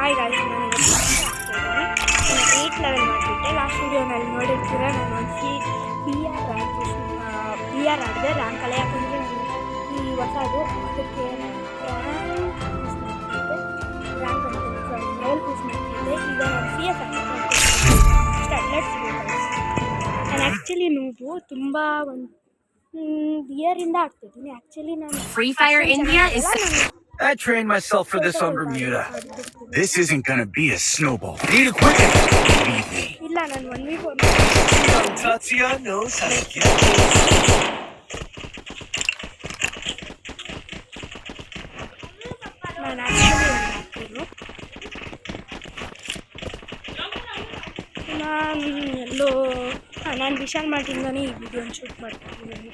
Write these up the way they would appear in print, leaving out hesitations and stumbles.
Hi guys, ನಾನು ಇವತ್ತು 8 level ಮಾಡಿಬಿಟ್ಟೆ. ಲಾಸ್ಟ್ ವೀಡಿಯೋನಲ್ಲಿ ನೋಡಿರ್ತೀರ, ನಾನು ಒಂದು ಬಿ ಆರ್ ಆಡಿದೆ ರ್ಯಾಂಕ್ ಅಲ್ಲ. ಯಾಕಂದರೆ ನಾನು ಈ ಹೊಸದು ಅದಕ್ಕೆ ರ್ಯಾಂಕ್ ಅಂತ ಲೆವೆಲ್ ಪೂಸ್ ಮಾಡ್ತಿದ್ದೆ. ಈಗ ನಾನು ಸಿ ಎಸ್ ಸ್ಟಾರ್ಟ್ಲೆಟ್ಸ್ ನಾನು ಆ್ಯಕ್ಚುಲಿ ನೀವು ತುಂಬ ಒಂದು ಇಯರಿಂದ ಆಡ್ತಿದ್ದೀನಿ. ಆ್ಯಕ್ಚುಲಿ ನಾನು Free Fire India is... I trained myself for this on Bermuda. This isn't gonna be a snowball. Need equipment. Believe me. ಇಲ್ಲ, ನಾನು 1v4 Tatsuya knows how to get ನಾನು actually ಆಗ್ತಿದ್ರು. ನಾನು ಎಲ್ಲೋ ನಾನು ವಿಶಾಲ್ ಮಾರ್ಟಿಂದನೇ ಈ ವಿಡಿಯೋನ ಶೂಟ್ ಮಾಡ್ತಿದ್ದೀನಿ.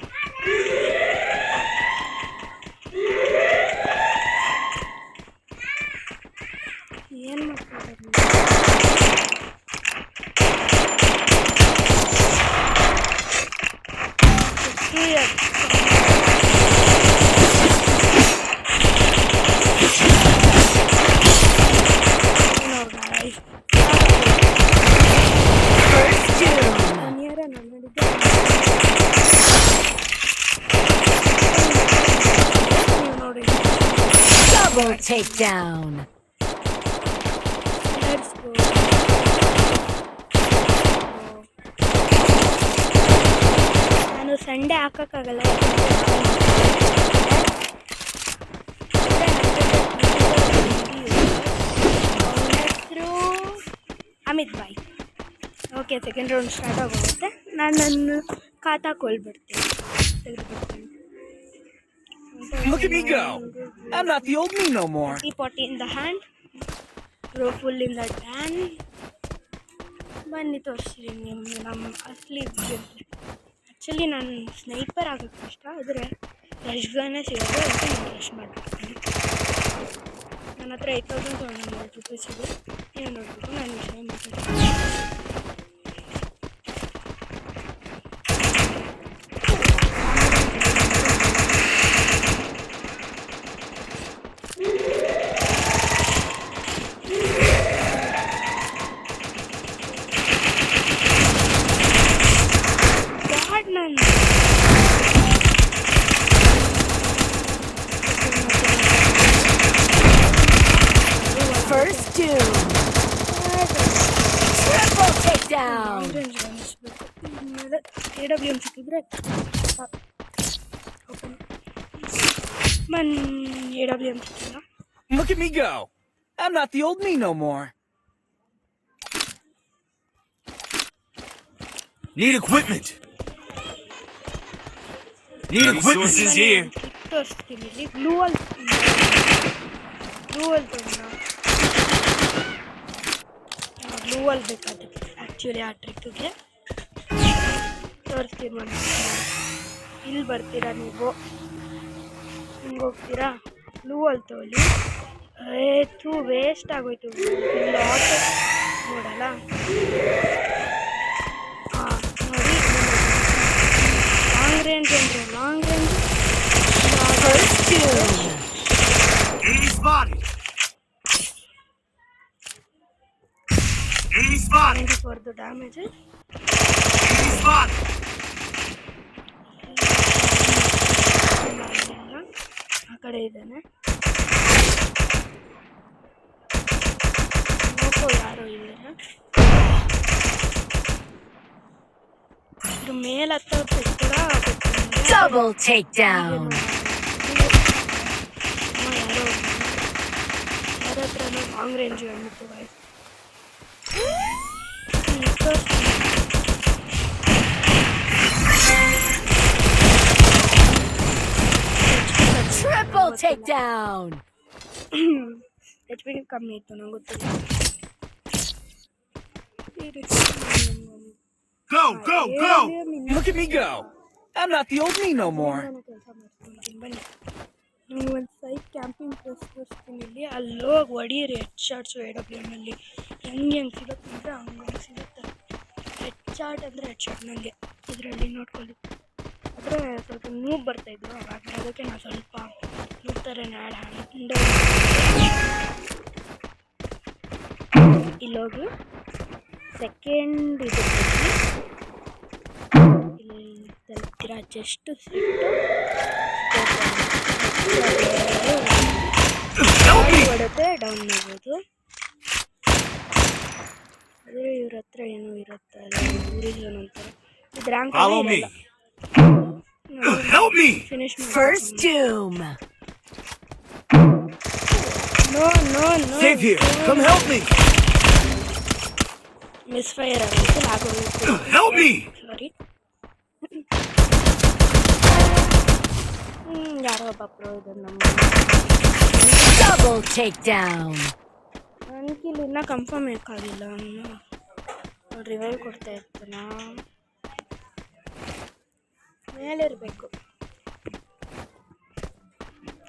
ಏನು ಮಾಡ್ತಿದ್ದಾರೆ Double takedown. ನಾನು ಸಂಡೇ ಹಾಕೋಕ್ಕಾಗಲ್ಲ. ಹೆಸರು ಅಮಿತ್ ಬಾಯ್. ಓಕೆ, ಸೆಕೆಂಡ್ ರೌಂಡ್ ಸ್ಟಾರ್ಟ್ ಆಗೋಗುತ್ತೆ. ನಾನು ನನ್ನ ಖಾತಾಕೊಳ್ಬಿಡ್ತೀನಿ. Look at me go! I'm not the old me no more. Potty in the hand, row full in the tan. ಬನ್ನಿ ತೋರಿಸ್ತೀನಿ ನಿಮ್ಗೆ ನಮ್ಮ ಅಸಲಿ ಆ್ಯಕ್ಚುಲಿ ನಾನು ಸ್ನೈಪರ್ ಆಗೋಕ್ಕೆ ಇಷ್ಟ, ಆದರೆ ರಶ್ ಗನ್ನೇ ಸಿಗೋದು. ಅದಕ್ಕೆ ನಾನು ರಶ್ ಮಾಡಿಬಿಡ್ತೀನಿ. ನನ್ನ ಹತ್ರ 8,700 ರೂಪೀಸ್ ಇದೆ. ಏನು ನೋಡ್ಬಿಟ್ಟು ನಾನು ವಿಷಯ ಮಾತಾಡ್ತೀನಿ. First two. Triple takedown. AWM ಸಿಕ್ಕಿದ್ರೆ AWM ಸಿಕ್ಕಿಲ್ಲ. Look at me go! I'm not the old me no more. Need equipment. Need equipment is here. ತೋರಿಸ್ತೀನಿ ಇಲ್ಲಿ ಬ್ಲೂ ಅಲ್ಲಿ ಬೇಕಾದ್ರೆ ಆ್ಯಕ್ಚುಲಿ ಆ ಟ್ರಿಕ್ಕಿಗೆ ತೋರಿಸ್ತೀನಿ. ಒಂದು ಇಲ್ಲಿ ಬರ್ತೀರಾ ನೀವು, ಹಿಂಗೆ ಹೋಗ್ತೀರಾ, ಬ್ಲೂ ಅಲ್ಲಿ ತೊಗೊಳ್ಳಿ. ವೇಸ್ಟ್ ಆಗೋಯ್ತು. ಇಲ್ಲಿ ಆಟೋ ನೋಡಲ್ಲ. ಹಾಂ ನೋಡಿ, ಲಾಂಗ್ ರೇಂಜ್ ಅಂದರೆ long range. First two. Enemy spotted. Enemy spotted. for the damage. Enemy spotted. ಆ ಕಡೆ ಇದ್ದಾನೆ. ಯಾರೋ ಇದ್ದಾರೆ. ಇದ್ರ ಮೇಲೆ ಹತ್ತೋದು ಕೂಡ Double takedown. ಯಾರ ಹತ್ರನೂ ಲಾಂಗ್ ರೇಂಜ್ ಅಂದ್ಬಿಟ್ಟು Triple takedown. HP ಕಮ್ಮಿ ಇತ್ತು, ನಂಗೆ ಗೊತ್ತಿಲ್ಲ. Go, go, go! Look at me go! I'm not the old me no more. ಬನ್ನಿ, ನೀವು ಒಂದು ಸೈಡ್ ಕ್ಯಾಂಪಿಂಗ್ ಪ್ಲೇಸ್ ತೋರಿಸ್ತೀನಿ. ಇಲ್ಲಿ ಅಲ್ಲೋಗಿ ಹೊಡೀರಿ. ಹೆಡ್ ಶಾರ್ಟ್ಸು AWMನಲ್ಲಿ ಹೆಂಗೆ ಸಿಗುತ್ತೆ ಅಂದರೆ ಹಂಗೆ ಸಿಗುತ್ತೆ. ಹೆಡ್ ಶಾರ್ಟ್ ಅಂದರೆ ಹೆಡ್ ಶಾರ್ಟ್ ನನಗೆ ಇದರಲ್ಲಿ ನೋಡ್ಕೊಳ್ಳಿ. ಆದರೆ ಸ್ವಲ್ಪ ನೋವು ಬರ್ತಾಯಿದ್ರು ಅವಾಗ, ಅದಕ್ಕೆ ನಾನು ಸ್ವಲ್ಪ ನೋಡ್ತಾರೆ ಇಲ್ಲೋಗಿ ಸೆಕೆಂಡ್ ಇದು ಇಲ್ಲಿ ತಲುಪ್ತೀರಾ ಜಸ್ಟ್ ಹೊಡೆದ್ರೆ ಡೌನ್ ಮಾಡ್ಬೋದು. ಆದರೆ ಇವ್ರ ಹತ್ರ ಏನೋ ಇರುತ್ತಲ್ಲ ಊರಿಲ್ಲ ನಂತರ ಇದು rank Follow me. Help me. Finish First doom. No no no Save here. Come help me. Misfire ಆಗುತ್ತೆ ಆಗೋಗುತ್ತೆ. Help me. ಸಾರಿ ಯಾರೋ ಒಬ್ಬ ಪ್ರೋ ಇದ್ದಾರೆ ನಮ್ಮ Double takedown. ನನಗಿಲ್ಲಿ ಇನ್ನೂ ಕನ್ಫರ್ಮ್ ಮಾಡೋಕ್ಕಾಗಿಲ್ಲ. ರಿವೈವ್ ಕೊಡ್ತಾ ಇರ್ತಾನ ಮೇಲಿರಬೇಕು.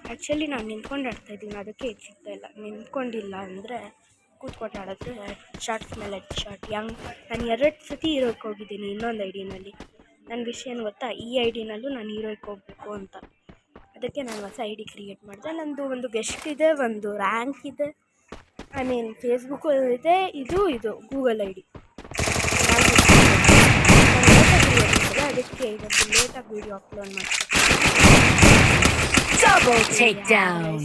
ಆ್ಯಕ್ಚುಲಿ ನಾನು ನಿಂತ್ಕೊಂಡು ಆಡ್ತಾ ಇದ್ದೀನಿ, ಅದಕ್ಕೆ ಇದು ಸಿಗ್ತಾ ಇಲ್ಲ. ನಿಂತ್ಕೊಂಡಿಲ್ಲ ಅಂದರೆ ಕೂತ್ಕೊಂಡು ಆಡಿದ್ರೆ ಶಾರ್ಟ್ಸ್ ಮೇಲೆ ಶಾರ್ಟ್ ನಾನು 2 ಸತಿ ಹೀರೋಯ್ಗೆ ಹೋಗಿದ್ದೀನಿ ಇನ್ನೊಂದು ಐಡಿನಲ್ಲಿ. ನನ್ನ ವಿಷಯ ಏನು ಗೊತ್ತಾ, ಈ ಐಡಿನಲ್ಲೂ ನಾನು ಹೀರೋಯ್ಗೆ ಹೋಗಬೇಕು ಅಂತ. ಅದಕ್ಕೆ ನಾನು ಹೊಸ ಐ ಡಿ ಕ್ರಿಯೇಟ್ ಮಾಡಿದೆ. ನನ್ನದು ಒಂದು ಗೆಸ್ಟ್ ಇದೆ, ಒಂದು ರ್ಯಾಂಕ್ ಇದೆ, ಐ ಮೀನ್ ಫೇಸ್ಬುಕ್ಕು ಇದೆ, ಇದು ಗೂಗಲ್ ಐ ಡಿ. ಅದಕ್ಕೆ ಇವತ್ತು ಲೇಟಾಗಿ ವೀಡಿಯೋ ಅಪ್ಲೋಡ್ ಮಾಡ್ತೀನಿ. Double takedown.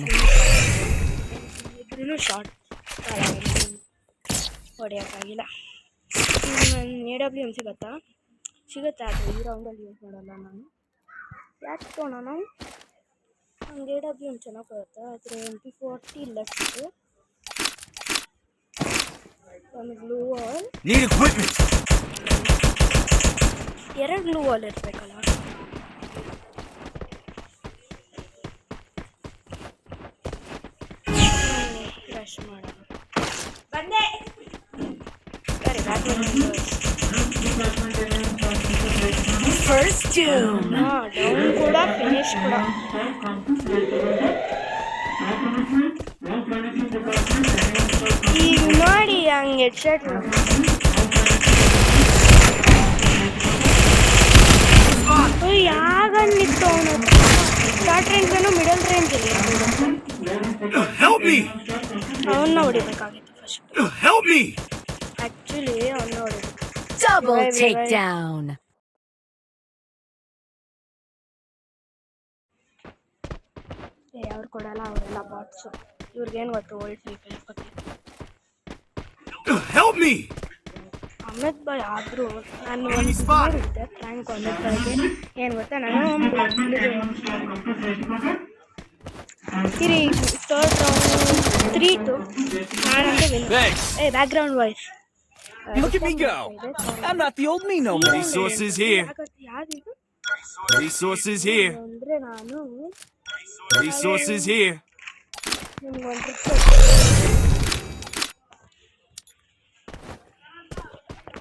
ಇದ್ರೂ ಶಾರ್ಟ್ ಹೊಡೆಯೋಕ್ಕಾಗಿಲ್ಲ. ನನ್ನ AWM ಸಿಗುತ್ತಾ ಅದು ಈ ರೌಂಡಲ್ಲಿ ಯೂಸ್ ಮಾಡಲ್ಲ ನಾನು. ಯಾಕೆ ತೊಗೊಳೋಣ, ನಂಗೆ AWM ಚೆನ್ನಾಗಿ ಬರುತ್ತೆ. ಆದರೆ MP40 ಲೆಫ್ಟ್ ಒಂದು glue wall, Need equipment. 2 glue wall ಇರಬೇಕಲ್ಲ. ರಶ್ ಮಾಡೋಣ ಬಂದೆ. ಸರಿ First doom. ಡೌನ್ ಕೂಡ ಫಿನಿಶ್ ಕೂಡ. ಈಗ ನೋಡಿ ಹಂಗೆ ಹೆಡ್ಶಾಟ್ ಯಾಗನ್ನಿತ್ತು ಅವನು. ಶಾರ್ಟ್ ರೇಂಜ್ ಮಿಡಲ್ ರೇಂಜ್ ಇಲ್ಲ. Help me. ಅವನ್ನ ಹೊಡಿಬೇಕಾಗಿತ್ತು ಫಸ್ಟ್. Help me. ಆ್ಯಕ್ಚುಲಿ ಅವನ್ನ ಹೊಡಿಬೇಕು. Double takedown. ಅವ್ರು ಕೊಡಲ್ಲ, ಅವರೆಲ್ಲ ಬಾಟ್ಸು. ಇವ್ರಿಗೇನು ಗೊತ್ತು ಓಲ್ಡ್ ಫ್ರೀ ಫೈರ್ ಬಗ್ಗೆ. Help me. ಅಮಿತ್ ಬಾಯ್ ಆದರೂ ನಾನು ಒಂದು ನೋಡಿದ್ದೆ ರ್ಯಾಂಕ್ ಅಮಿತ್ ಬಾಯ್ಗೆ. ಏನು ಗೊತ್ತಾ, ನಾನು ಇರಿ ಥರ್ಡ್ ರೌಂಡ್ 3 ನಾನಂದ್ರೆ win. Background voice. Look at me go. I'm not the old me no more. Resources here. ಯಾವ್ದಿದು Resources here. ಅಂದರೆ ನಾನು Resources here. ನಿಮ್ಗೊಂದು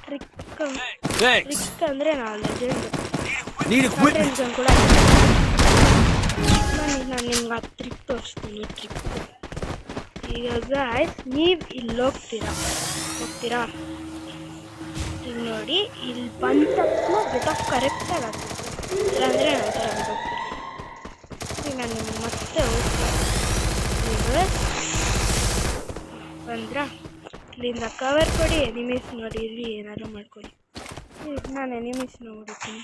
ಟ್ರಿಕ್ Thanks. ಟ್ರಿಕ್ ಅಂದರೆ ನಾನು ಲೆಜೆಂಡ್ Need equipment. ಜನ್ ಕೂಡ. ನಾನು ನಿಮ್ಗೆ ಆ ಟ್ರಿಕ್ ತೋರಿಸ್ತೀನಿ. ಟ್ರಿಕ್ ಈಗ ಗಾಯ್ಸ್, ನೀವು ಇಲ್ಲಿ ಹೋಗ್ತೀರಾ ಇಲ್ಲಿ ನೋಡಿ, ಇಲ್ಲಿ ಬಂದ ತಕ್ಷಣ ಗೆಟ್ ಆಫ್ ಕರೆಕ್ಟಾಗಿ ಆಗ್ತದೆ. ಇಲ್ಲಾಂದರೆ ನಂತರ ಹೋಗ್ತೀನಿ. ಈಗ ನಾನು ನಿಮ್ಗೆ ಮತ್ತೆ ಹೋಗ್ತೀನಿ. ಬಂದ್ರಾ, ಇಲ್ಲಿಂದ ಕವರ್ ಕೊಡಿ, ಎನಿಮೀಸ್ ನೋಡಿ, ಇಲ್ಲಿ ಏನಾದ್ರು ಮಾಡ್ಕೊಳ್ಳಿ. ನಾನು ಎನಿಮೀಸ್ನ ಹೊಡಿತೀನಿ.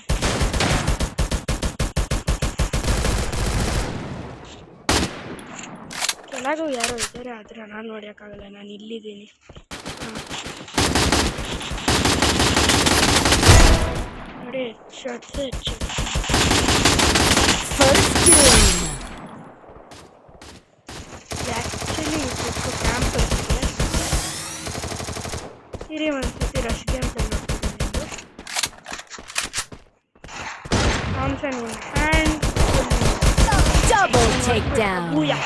ಕೆಳಗೂ ಯಾರೋ ಇದ್ದಾರೆ, ಆದರೆ ನಾನು ನೋಡೋಕ್ಕಾಗಲ್ಲ, ನಾನು ಇಲ್ಲಿದ್ದೀನಿ. ನೋಡಿ ಶರ್ಟ್ಸ್ ಹೆಚ್ಚು. First doom. ಆ್ಯಕ್ಚುಲಿ ಇದಕ್ಕೆ ಕ್ಯಾಂಪ್ ಇರುತ್ತೆ. ಇರಿ ಒಂದ್ಸತಿ ರಶ್ಗೆ ಅಂತ ನೋಡ್ತಿದ್ದೀನಿ. Thompson in hand. Double takedown. Booyah.